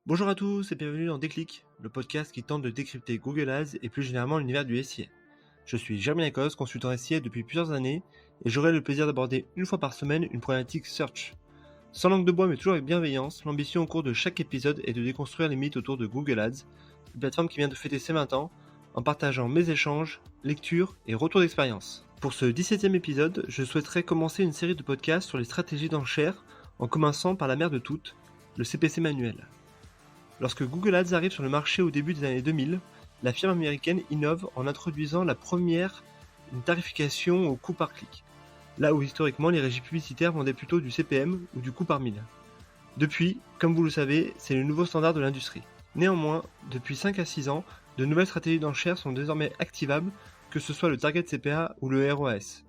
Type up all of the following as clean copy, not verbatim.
Bonjour à tous et bienvenue dans Déclic, le podcast qui tente de décrypter Google Ads et plus généralement l'univers du SIA. Je suis Jeremy Lacoste, consultant SIA depuis plusieurs années et j'aurai le plaisir d'aborder une fois par semaine une problématique search. Sans langue de bois mais toujours avec bienveillance, l'ambition au cours de chaque épisode est de déconstruire les mythes autour de Google Ads, une plateforme qui vient de fêter ses 20 ans, en partageant mes échanges, lectures et retours d'expérience. Pour ce 17e épisode, je souhaiterais commencer une série de podcasts sur les stratégies d'enchères en commençant par la mère de toutes, le CPC manuel. Lorsque Google Ads arrive sur le marché au début des années 2000, la firme américaine innove en introduisant la première une tarification au coût par clic, là où historiquement les régies publicitaires vendaient plutôt du CPM ou du coût par mille. Depuis, comme vous le savez, c'est le nouveau standard de l'industrie. Néanmoins, depuis 5 à 6 ans, de nouvelles stratégies d'enchères sont désormais activables, que ce soit le target CPA ou le ROAS.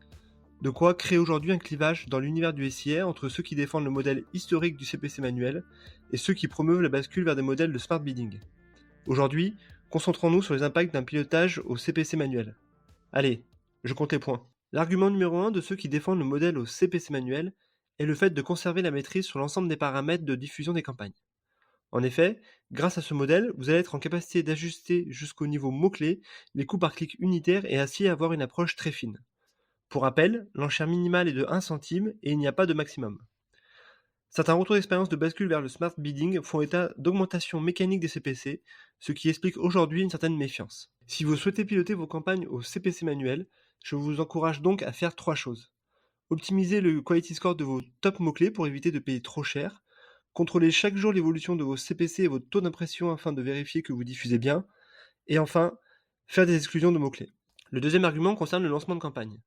De quoi créer aujourd'hui un clivage dans l'univers du SIA entre ceux qui défendent le modèle historique du CPC manuel et ceux qui promeuvent la bascule vers des modèles de smart bidding. Aujourd'hui, concentrons-nous sur les impacts d'un pilotage au CPC manuel. Allez, je compte les points. L'argument numéro 1 de ceux qui défendent le modèle au CPC manuel est le fait de conserver la maîtrise sur l'ensemble des paramètres de diffusion des campagnes. En effet, grâce à ce modèle, vous allez être en capacité d'ajuster jusqu'au niveau mot-clé les coûts par clic unitaires et ainsi avoir une approche très fine. Pour rappel, l'enchère minimale est de 1 centime et il n'y a pas de maximum. Certains retours d'expérience de bascule vers le smart bidding font état d'augmentation mécanique des CPC, ce qui explique aujourd'hui une certaine méfiance. Si vous souhaitez piloter vos campagnes au CPC manuel, je vous encourage donc à faire 3 choses. Optimiser le quality score de vos top mots-clés pour éviter de payer trop cher, contrôler chaque jour l'évolution de vos CPC et votre taux d'impression afin de vérifier que vous diffusez bien, et enfin, faire des exclusions de mots-clés. Le deuxième argument concerne le lancement de campagne.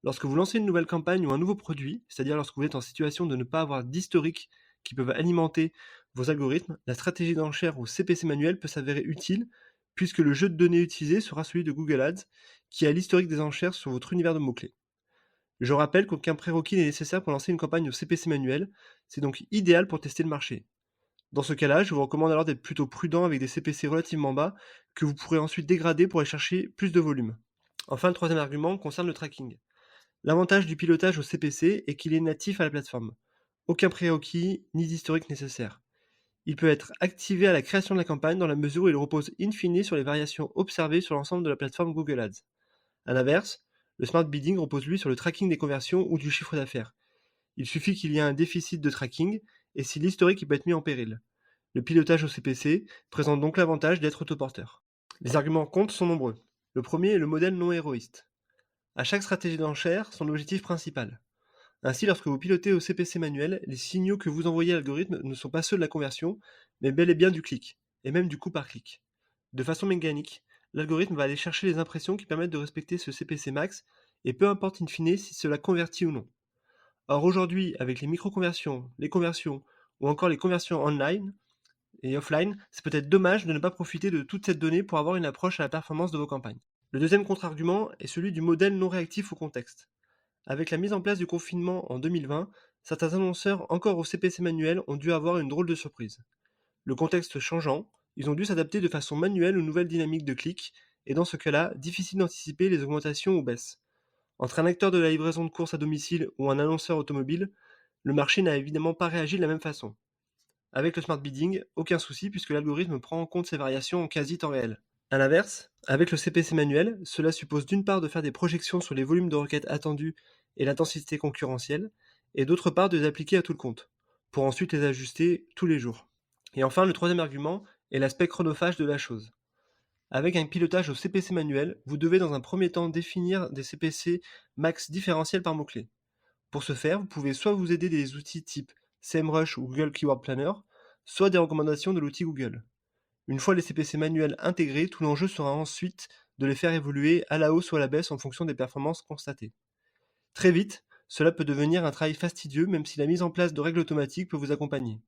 Lorsque vous lancez une nouvelle campagne ou un nouveau produit, c'est-à-dire lorsque vous êtes en situation de ne pas avoir d'historique qui peuvent alimenter vos algorithmes, la stratégie d'enchère au CPC manuel peut s'avérer utile puisque le jeu de données utilisé sera celui de Google Ads qui a l'historique des enchères sur votre univers de mots-clés. Je rappelle qu'aucun prérequis n'est nécessaire pour lancer une campagne au CPC manuel, c'est donc idéal pour tester le marché. Dans ce cas-là, je vous recommande alors d'être plutôt prudent avec des CPC relativement bas que vous pourrez ensuite dégrader pour aller chercher plus de volume. Enfin, le troisième argument concerne le tracking. L'avantage du pilotage au CPC est qu'il est natif à la plateforme. Aucun prérequis ni d'historique nécessaire. Il peut être activé à la création de la campagne dans la mesure où il repose in fine sur les variations observées sur l'ensemble de la plateforme Google Ads. A l'inverse, le smart bidding repose lui sur le tracking des conversions ou du chiffre d'affaires. Il suffit qu'il y ait un déficit de tracking et si l'historique peut être mis en péril. Le pilotage au CPC présente donc l'avantage d'être autoporteur. Les arguments contre sont nombreux. Le premier est le modèle non héroïste. À chaque stratégie d'enchère, son objectif principal. Ainsi, lorsque vous pilotez au CPC manuel, les signaux que vous envoyez à l'algorithme ne sont pas ceux de la conversion, mais bel et bien du clic, et même du coût par clic. De façon mécanique, l'algorithme va aller chercher les impressions qui permettent de respecter ce CPC max, et peu importe in fine si cela convertit ou non. Or aujourd'hui, avec les micro-conversions, les conversions, ou encore les conversions online et offline, c'est peut-être dommage de ne pas profiter de toute cette donnée pour avoir une approche à la performance de vos campagnes. Le deuxième contre-argument est celui du modèle non réactif au contexte. Avec la mise en place du confinement en 2020, certains annonceurs encore au CPC manuel ont dû avoir une drôle de surprise. Le contexte changeant, ils ont dû s'adapter de façon manuelle aux nouvelles dynamiques de clics, et dans ce cas-là, difficile d'anticiper les augmentations ou baisses. Entre un acteur de la livraison de courses à domicile ou un annonceur automobile, le marché n'a évidemment pas réagi de la même façon. Avec le smart bidding, aucun souci puisque l'algorithme prend en compte ces variations en quasi temps réel. A l'inverse, avec le CPC manuel, cela suppose d'une part de faire des projections sur les volumes de requêtes attendus et l'intensité concurrentielle, et d'autre part de les appliquer à tout le compte, pour ensuite les ajuster tous les jours. Et enfin, le troisième argument est l'aspect chronophage de la chose. Avec un pilotage au CPC manuel, vous devez dans un premier temps définir des CPC max différentiels par mot-clé. Pour ce faire, vous pouvez soit vous aider des outils type SEMrush ou Google Keyword Planner, soit des recommandations de l'outil Google. Une fois les CPC manuels intégrés, tout l'enjeu sera ensuite de les faire évoluer à la hausse ou à la baisse en fonction des performances constatées. Très vite, cela peut devenir un travail fastidieux même si la mise en place de règles automatiques peut vous accompagner.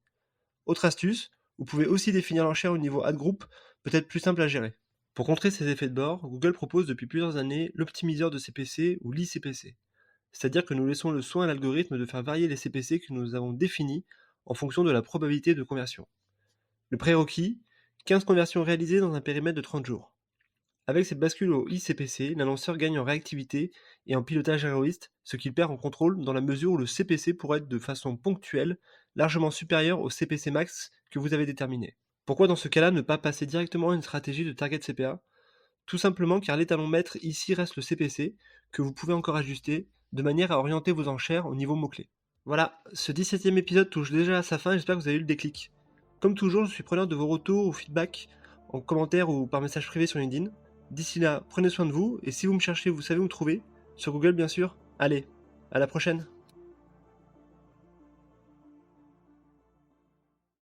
Autre astuce, vous pouvez aussi définir l'enchère au niveau ad group, peut-être plus simple à gérer. Pour contrer ces effets de bord, Google propose depuis plusieurs années l'optimiseur de CPC ou l'ICPC. C'est-à-dire que nous laissons le soin à l'algorithme de faire varier les CPC que nous avons définis en fonction de la probabilité de conversion. Le prérequis, 15 conversions réalisées dans un périmètre de 30 jours. Avec cette bascule au ICPC, l'annonceur gagne en réactivité et en pilotage héroïste, ce qu'il perd en contrôle dans la mesure où le CPC pourrait être de façon ponctuelle largement supérieur au CPC max que vous avez déterminé. Pourquoi dans ce cas-là ne pas passer directement à une stratégie de target CPA? Tout simplement car l'étalon maître ici reste le CPC, que vous pouvez encore ajuster, de manière à orienter vos enchères au niveau mots-clés. Voilà, ce 17e épisode touche déjà à sa fin, j'espère que vous avez eu le déclic. Comme toujours, je suis preneur de vos retours ou feedback en commentaire ou par message privé sur LinkedIn. D'ici là, prenez soin de vous, et si vous me cherchez, vous savez où me trouver, sur Google bien sûr. Allez, à la prochaine!